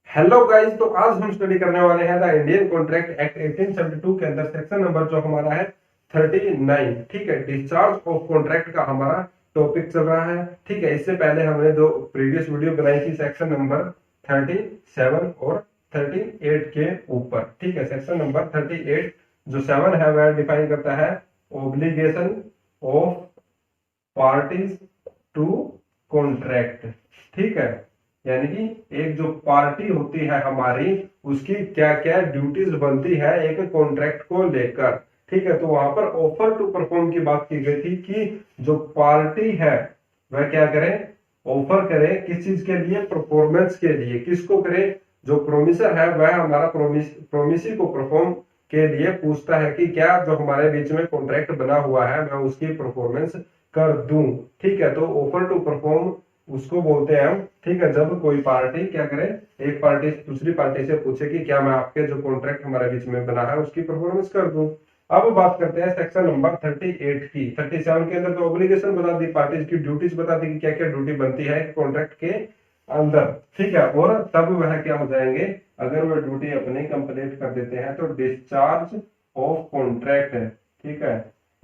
Hello guys, तो आज हम स्टडी करने वाले हैं द इंडियन कॉन्ट्रैक्ट एक्ट 1872 के अंदर सेक्शन नंबर जो हमारा है 39। ठीक है, डिस्चार्ज ऑफ कॉन्ट्रैक्ट का हमारा टॉपिक चल रहा है। ठीक है, इससे पहले हमने जो प्रीवियस वीडियो बनाई थी सेक्शन नंबर 37 और 38 के ऊपर। ठीक है, सेक्शन नंबर 38 जो 7 है वह डिफाइन करता है obligation of parties to contract. ठीक है, यानी कि एक जो पार्टी होती है हमारी, उसकी क्या क्या ड्यूटीज बनती है एक कॉन्ट्रैक्ट को लेकर। ठीक है, तो वहां पर ऑफर टू परफॉर्म की बात की गई थी कि जो पार्टी है वह क्या करे, ऑफर करे किस चीज के लिए, परफॉर्मेंस के लिए। किसको करे, जो प्रोमिसर है वह हमारा प्रोमिसी को परफॉर्म के लिए पूछता है कि क्या जो हमारे बीच में कॉन्ट्रैक्ट बना हुआ है मैं उसकी परफॉर्मेंस कर दूं। ठीक है, तो ऑफर टू परफॉर्म उसको बोलते हैं हम। ठीक है, जब कोई पार्टी क्या करे, एक पार्टी दूसरी पार्टी से पूछे कि क्या मैं आपके जो कॉन्ट्रैक्ट हमारे बीच में बना है उसकी परफॉर्मेंस कर दूं। अब बात करते हैं सेक्शन नंबर 38 की। 37 के अंदर तो ऑब्लिगेशन बता दी, पार्टीज की ड्यूटीज बता दी कि क्या क्या ड्यूटी बनती है कॉन्ट्रैक्ट के अंदर। ठीक है, और तब वह क्या हो जाएंगे, अगर वह ड्यूटी अपनी कंप्लीट कर देते हैं तो डिस्चार्ज ऑफ कॉन्ट्रैक्ट। ठीक है,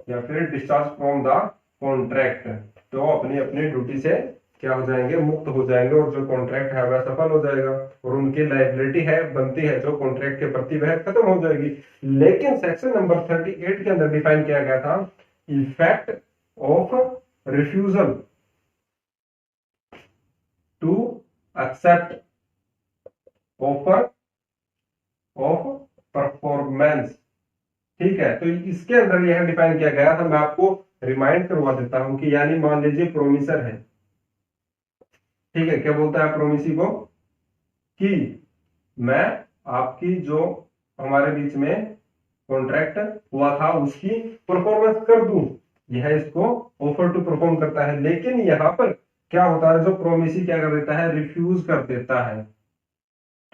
या फिर डिस्चार्ज फ्रॉम द कॉन्ट्रैक्ट, तो अपनी अपनी ड्यूटी से क्या हो जाएंगे, मुक्त हो जाएंगे और जो कॉन्ट्रैक्ट है वह सफल हो जाएगा और उनकी लायबिलिटी है बनती है जो कॉन्ट्रैक्ट के प्रति वह खत्म हो जाएगी। लेकिन सेक्शन नंबर 38 के अंदर डिफाइन किया गया था effect of refusal to accept offer of performance. ठीक है, तो इसके अंदर यह डिफाइन किया गया था, मैं आपको रिमाइंड करवा देता हूं कि यानी मान लीजिए प्रोमिसर है। ठीक है, क्या बोलता है प्रोमिसी को कि मैं आपकी जो हमारे बीच में कॉन्ट्रैक्ट हुआ था उसकी परफॉर्मेंस कर दूं, यह इसको ऑफर टू परफॉर्म करता है। लेकिन यहां पर क्या होता है, जो प्रोमिसी क्या कर देता है, रिफ्यूज कर देता है।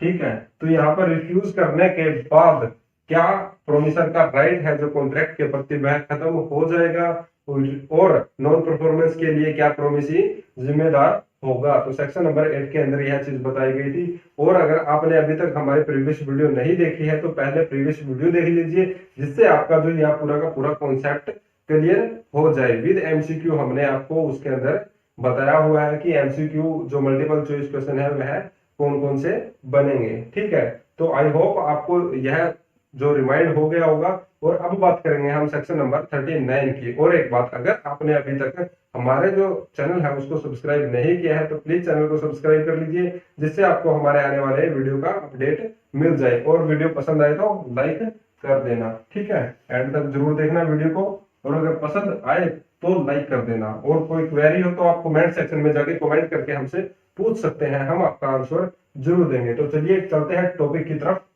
ठीक है, तो यहाँ पर रिफ्यूज करने के बाद क्या प्रोमिसर का राइट है जो कॉन्ट्रैक्ट के प्रति वह खत्म हो जाएगा और नॉन परफॉर्मेंस के लिए क्या प्रोमिसी जिम्मेदार होगा। तो सेक्शन नंबर 8 के अंदर यह चीज बताई गई थी। और अगर आपने अभी तक हमारी प्रीवियस वीडियो नहीं देखी है तो पहले प्रीवियस वीडियो देख लीजिए, जिससे आपका जो यह पूरा का पूरा कॉन्सेप्ट क्लियर हो जाए। विद एमसीक्यू हमने आपको उसके अंदर बताया हुआ है कि एमसीक्यू जो मल्टीपल चॉइस क्वेश्चन है वह कौन कौन से बनेंगे। ठीक है, तो आई होप आपको यह जो रिमाइंड हो गया होगा। और अब बात करेंगे हम सेक्शन नंबर 39 की। और एक बात, अगर आपने अभी तक हमारे जो चैनल है उसको सब्सक्राइब नहीं किया है तो प्लीज चैनल को सब्सक्राइब कर लीजिए, जिससे आपको हमारे आने वाले वीडियो का अपडेट मिल जाए। और वीडियो पसंद आए तो लाइक कर देना। ठीक है, एंड तक जरूर देखना वीडियो को, और अगर पसंद आए तो लाइक कर देना। और कोई क्वेरी हो तो आप कमेंट सेक्शन में जाके कमेंट करके हमसे पूछ सकते हैं, हम आपका आंसर जरूर देंगे। तो चलिए चलते हैं टॉपिक की तरफ।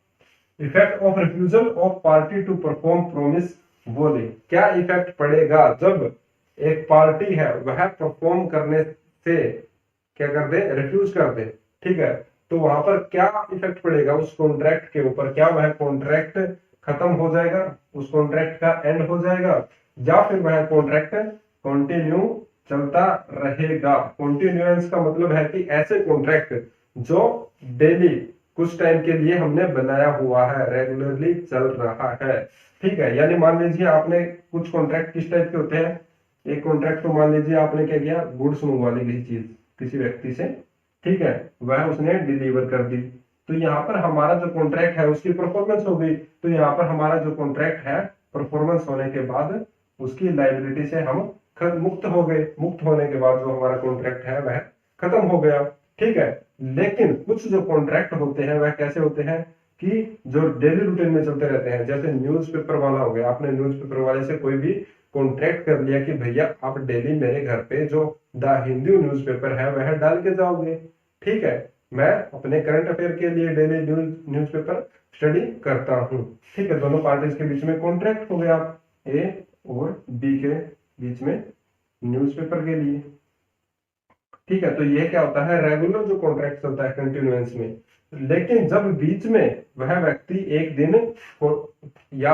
Effect of refusal of party to perform promise. बोले क्या इफेक्ट पड़ेगा जब एक पार्टी है वह परफॉर्म करने से क्या कर दे, रिफ्यूज कर दे। ठीक है, तो वहां पर क्या इफेक्ट पड़ेगा उस कॉन्ट्रैक्ट के ऊपर, क्या वह कॉन्ट्रैक्ट खत्म हो जाएगा, उस कॉन्ट्रैक्ट का एंड हो जाएगा, या फिर वह कॉन्ट्रैक्ट कंटिन्यू चलता रहेगा। कॉन्टिन्यूएंस का मतलब है कि ऐसे कॉन्ट्रैक्ट जो डेली कुछ टाइम के लिए हमने बनाया हुआ है, रेगुलरली चल रहा है। ठीक है, यानी मान लीजिए आपने कुछ कॉन्ट्रैक्ट किस टाइप के होते हैं, एक कॉन्ट्रैक्ट तो मान लीजिए आपने क्या किया, गुड्स मंगवा ली किसी चीज किसी व्यक्ति से। ठीक है, वह उसने डिलीवर कर दी, तो यहाँ पर हमारा जो कॉन्ट्रैक्ट है उसकी परफॉर्मेंस हो गई। तो यहाँ पर हमारा जो कॉन्ट्रैक्ट है परफॉर्मेंस होने के बाद उसकी लाइबिलिटी से हम मुक्त हो गए। मुक्त होने के बाद जो हमारा कॉन्ट्रैक्ट है वह खत्म हो गया। ठीक है, लेकिन कुछ जो कॉन्ट्रैक्ट होते हैं वह कैसे होते हैं कि जो डेली रूटीन में चलते रहते हैं। जैसे न्यूज़पेपर वाला हो गया, आपने न्यूज़पेपर वाले से कोई भी कॉन्ट्रैक्ट कर लिया कि भैया आप डेली मेरे घर पे जो द हिंदू न्यूज़पेपर है वह डाल के जाओगे। ठीक है, मैं अपने करंट अफेयर के लिए डेली न्यूज़पेपर स्टडी करता हूँ। ठीक है, दोनों पार्टीज के बीच में कॉन्ट्रैक्ट हो गया, ए और बी के बीच में न्यूज़पेपर के लिए। ठीक है, तो ये क्या होता है, रेगुलर जो कॉन्ट्रैक्ट चलता है कंटिन्यूएंस में। लेकिन जब बीच में वह व्यक्ति एक दिन या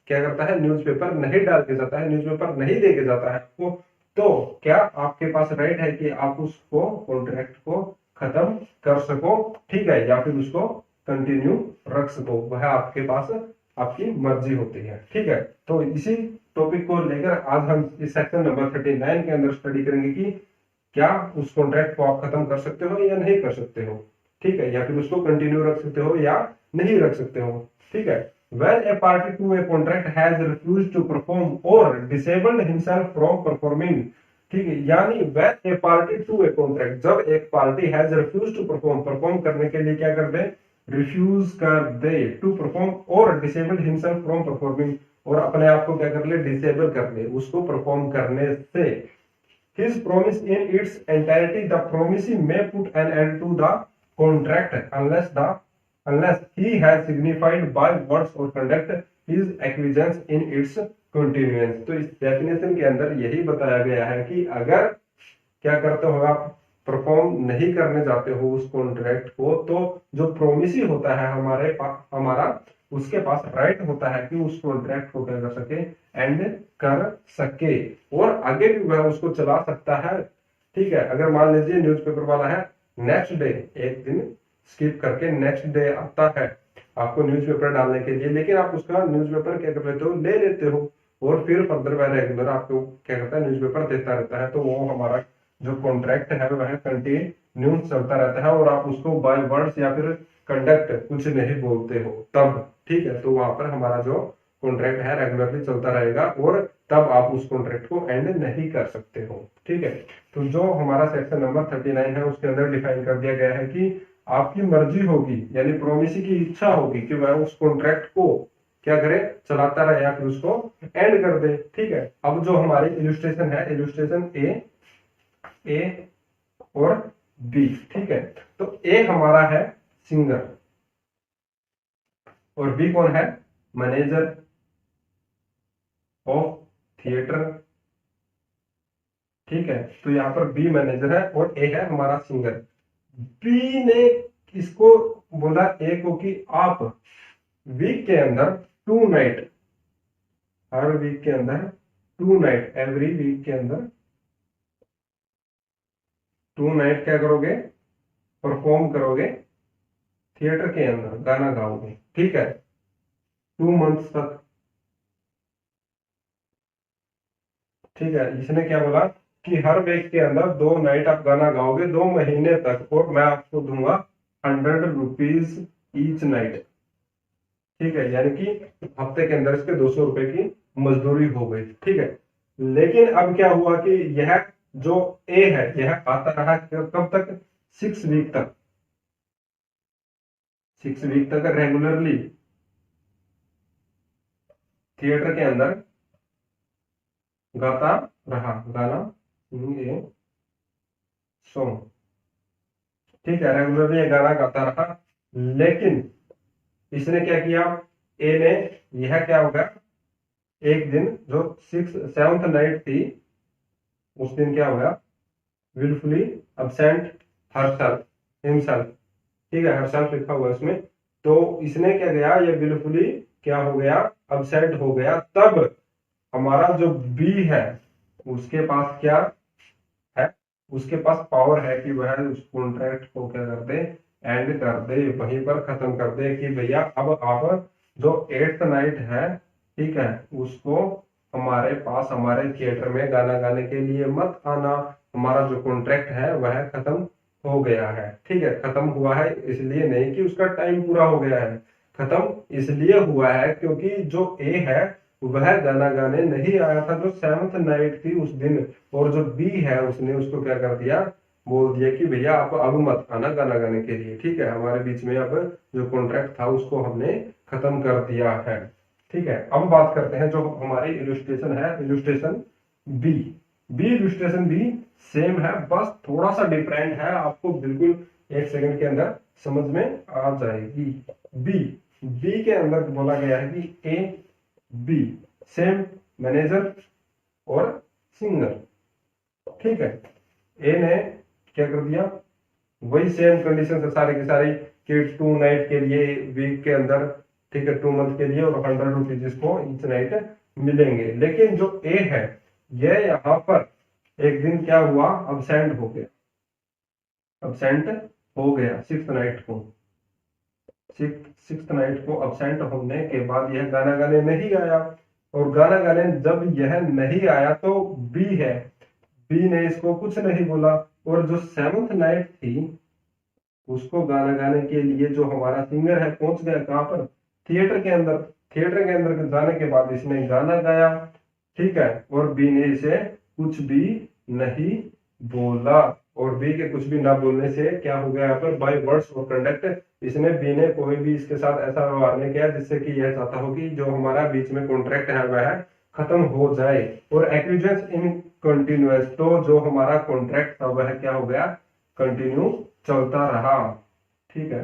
क्या करता है, न्यूज़पेपर नहीं डाल के जाता है, न्यूज़पेपर नहीं दे के जाता है आपको, तो क्या आपके पास राइट है कि आप उसको कॉन्ट्रैक्ट को खत्म कर सको, ठीक है, या फिर उसको कंटिन्यू रख सको, वह आपके पास आपकी मर्जी होती है, ठीक है। तो इसी टॉपिक को लेकर आज हम इस सेक्शन नंबर 39 के अंदर स्टडी करेंगे कि क्या उस कॉन्ट्रैक्ट को आप खत्म कर सकते हो या नहीं कर सकते हो, ठीक है, या फिर उसको कंटिन्यू रख सकते हो या नहीं रख सकते हो, ठीक है। When a party to a contract has refused to perform or disabled himself from performing, ठीक है, यानी when a party to a contract, जब एक party has refused to perform करने के लिए क्या कर दे, रिफ्यूज कर दे, टू परफॉर्म और डिसेबल्ड हिमसेल्फ फ्रॉम परफॉर्मिंग, और अपने आप को क्या कर ले, डिसेबल कर ले उसको परफॉर्म करने से, his promise in its entirety, the promisee may put an end to the contract unless he has signified by words or conduct his acquiescence in its continuance। तो इस डेफिनेशन के अंदर यही बताया गया है कि अगर क्या करते हो आप, परफॉर्म नहीं करने जाते हो उस कॉन्ट्रैक्ट को, तो जो प्रोमिसी होता है हमारा उसके पास राइट होता है कि उस कॉन्ट्रैक्ट को क्या कर सके, एंड कर सके, और आगे भी वह उसको चला सकता है, ठीक है। अगर मान लीजिए न्यूज़पेपर वाला है, नेक्स्ट डे एक दिन स्किप करके नेक्स्ट डे आता है आपको न्यूज़पेपर डालने के लिए, लेकिन आप उसका न्यूज़पेपर क्या कर लेते हो, ले लेते हो, और फिर फर्दर वह रेगुलर आपको क्या करता है, न्यूज़पेपर देता रहता है, तो वो हमारा जो कॉन्ट्रैक्ट है वह कंटिन्यू चलता रहता है, और आप उसको बाय वर्ड्स या फिर कंडक्ट कुछ नहीं बोलते हो तब, ठीक है। तो वहां पर हमारा जो कॉन्ट्रैक्ट है रेगुलरली चलता रहेगा, और तब आप उस कॉन्ट्रैक्ट को एंड नहीं कर सकते हो, ठीक है। तो जो हमारा सेक्शन नंबर 39 है उसके अंदर डिफाइन कर दिया गया है कि आपकी मर्जी होगी, यानी प्रोमिसी की इच्छा होगी कि वह उस कॉन्ट्रैक्ट को क्या करे, चलाता रहे या फिर उसको एंड कर दे, ठीक है। अब जो हमारी इलस्ट्रेशन है, इलस्ट्रेशन ए और बी, ठीक है। तो ए हमारा है सिंगर और बी कौन है, मैनेजर ऑफ थिएटर, ठीक है। तो यहां पर बी मैनेजर है और ए है हमारा सिंगर। बी ने इसको बोला ए को कि आप वीक के अंदर 2 नाइट, हर वीक के अंदर 2 नाइट, एवरी वीक के अंदर 2 नाइट क्या करोगे, परफॉर्म करोगे थिएटर के अंदर, गाना गाओगे, ठीक है, 2 मंथ्स तक, ठीक है। इसने क्या बोला कि हर वीक के अंदर 2 नाइट आप गाना गाओगे 2 महीने तक, और मैं आपको दूंगा 100 रुपीज ईच नाइट, ठीक है, यानी कि हफ्ते के अंदर इसके 200 रुपए की मजदूरी हो गई, ठीक है। लेकिन अब क्या हुआ कि यह जो ए है यह आता रहा कब तक, 6 वीक तक, 6 वीक तक रेगुलरली थिएटर के अंदर गाता रहा, गाना ए सॉन्ग, ठीक है, रेगुलरली गाना गाता रहा। लेकिन इसने क्या किया, ए ने, यह क्या होगा, एक दिन जो 7th नाइट थी उस दिन क्या होगा, विलफुली अब्सेंट हरसेल्फ, हिमसेल्फ, ठीक है, हरसेल्फ लिखा हुआ है उसमें। तो इसने क्या किया, ये विलफुली क्या हो गया, अब्सेंट हो गया, तब हमारा जो बी है उसके पास क्या है, उसके पास पावर है कि वह उस कॉन्ट्रैक्ट को क्या कर दे, एंड कर दे, वहीं पर खत्म कर दे कि भैया अब आप जो 8th नाइट है, ठीक है, उसको हमारे पास हमारे थिएटर में गाना गाने के लिए मत आना, हमारा जो कॉन्ट्रैक्ट है वह खत्म हो गया है, ठीक है। खत्म हुआ है इसलिए नहीं कि उसका टाइम पूरा हो गया है, खत्म इसलिए हुआ है क्योंकि जो ए है वह गाना गाने नहीं आया था जो 7th नाइट थी उस दिन, और जो बी है उसने उसको क्या कर दिया, बोल दिया कि भैया आप अब मत आना गाना गाने के लिए, ठीक है, हमारे बीच में अब जो कॉन्ट्रैक्ट था उसको हमने खत्म कर दिया है, ठीक है। अब बात करते हैं जो हमारी इलस्ट्रेशन है, illustration B. Illustration B same है, बस थोड़ा सा डिफरेंट है, आपको बिल्कुल 1 सेकंड के अंदर समझ में आ जाएगी। बी के अंदर बोला गया है कि ए बी सेम मैनेजर और सिंगर, ठीक है। ए ने क्या कर दिया, वही सेम कंडीशन से सारी की सारी कि 2 नाइट के लिए वीक के अंदर, ठीक है, 2 मंथ के लिए, और 100 रुपीज इसको ईच नाइट मिलेंगे। लेकिन जो ए है ये यहाँ पर एक दिन क्या हुआ, अब्सेंट हो गया, अब्सेंट हो गया, सिक्स्थ नाइट को अब्सेंट होने के बाद यह गाना गाने नहीं आया, और गाना गाने जब यह नहीं आया तो बी है, बी ने इसको कुछ नहीं बोला, और जो सेवंथ नाइट थी उसको गाना गाने के लिए जो हमारा सिंगर है पहुंच गया कहां पर, थिएटर के अंदर। थिएटर के अंदर जाने के बाद इसने गाना गाया, ठीक है, और बी ने इसे कुछ भी नहीं बोला, और बी के कुछ भी ना बोलने से क्या हो गया यहाँ पर, बाय वर्ड्स और कंडक्ट, इसने बी ने कोई भी इसके साथ ऐसा व्यवहार नहीं किया जिससे कि यह चाहता हो कि जो हमारा बीच में कॉन्ट्रैक्ट है वह खत्म हो जाए। और एक्विजेंस इन कंटिन्यूअस, तो जो हमारा कॉन्ट्रैक्ट था वह क्या हो गया, कंटिन्यू चलता रहा, ठीक है,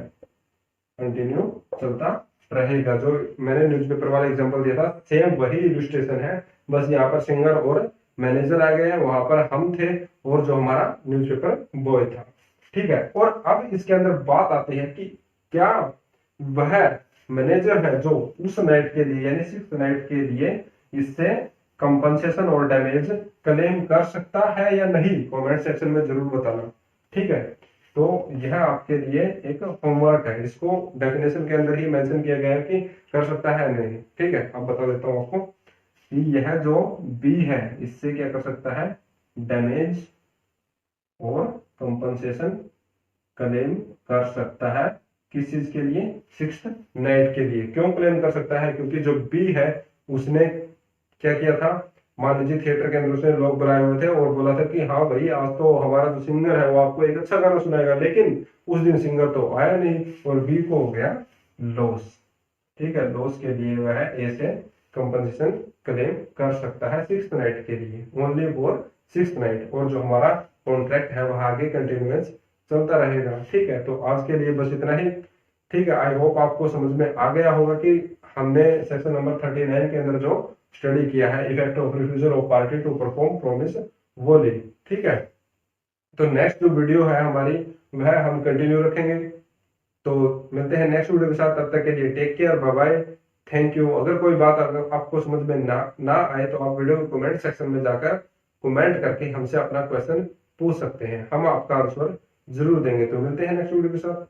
कंटिन्यू चलता रहेगा। जो मैंने न्यूज़पेपर वाला एग्जांपल दिया था सेम वही इलस्ट्रेशन है, बस यहाँ पर सिंगर और मैनेजर आ गए हैं, वहां पर हम थे और जो हमारा न्यूज़पेपर बॉय था, ठीक है। और अब इसके अंदर बात आती है कि क्या वह मैनेजर है जो उस नाइट के लिए यानी सिक्स्थ नाइट के लिए इससे कंपनसेशन और डैमेज क्लेम कर सकता है या नहीं, कमेंट सेक्शन में जरूर बताना, ठीक है। तो यह आपके लिए एक होमवर्क है, इसको डेफिनेशन के अंदर ही मेंशन किया गया है कि कर सकता है नहीं, ठीक है। अब बता देता हूं आपको कि यह जो बी है इससे क्या कर सकता है, डैमेज और कंपनसेशन क्लेम कर सकता है। किस चीज के लिए, सिक्स्थ नाइट के लिए। क्यों क्लेम कर सकता है, क्योंकि जो बी है उसने क्या किया था, मान लीजिए थिएटर के अंदर उसने लोग बुलाए हुए थे और बोला था कि हाँ भाई आज तो हमारा जो सिंगर है वो आपको एक अच्छा गाना सुनाएगा, लेकिन उस दिन सिंगर तो आया नहीं, और बी को हो गया लॉस, ठीक है। लॉस के लिए वह ए से कंपनसेशन क्लेम कर सकता है सिक्स्थ नाइट के लिए, ओनली फॉर सिक्स्थ नाइट, और जो हमारा कॉन्ट्रैक्ट है वह आगे कंटिन्यूअस चलता रहेगा, ठीक है। तो आज के लिए बस इतना ही, ठीक है। आई होप आपको समझ में आ गया होगा कि हमने सेक्शन नंबर 39 के अंदर जो स्टडी किया है, effect of refusal of party to perform promise wholly, ठीक है। तो नेक्स्ट जो वीडियो है हमारी वह हम कंटिन्यू रखेंगे, तो मिलते हैं नेक्स्ट वीडियो के साथ, तब तक के लिए take care, bye bye, thank you. अगर कोई बात अगर आपको समझ में ना आए तो आप वीडियो के कमेंट सेक्शन में जाकर कमेंट करके हमसे अपना क्वेश्चन पूछ सकते हैं, हम आपका आंसर जरूर देंगे। तो मिलते हैं नेक्स्ट वीडियो के साथ।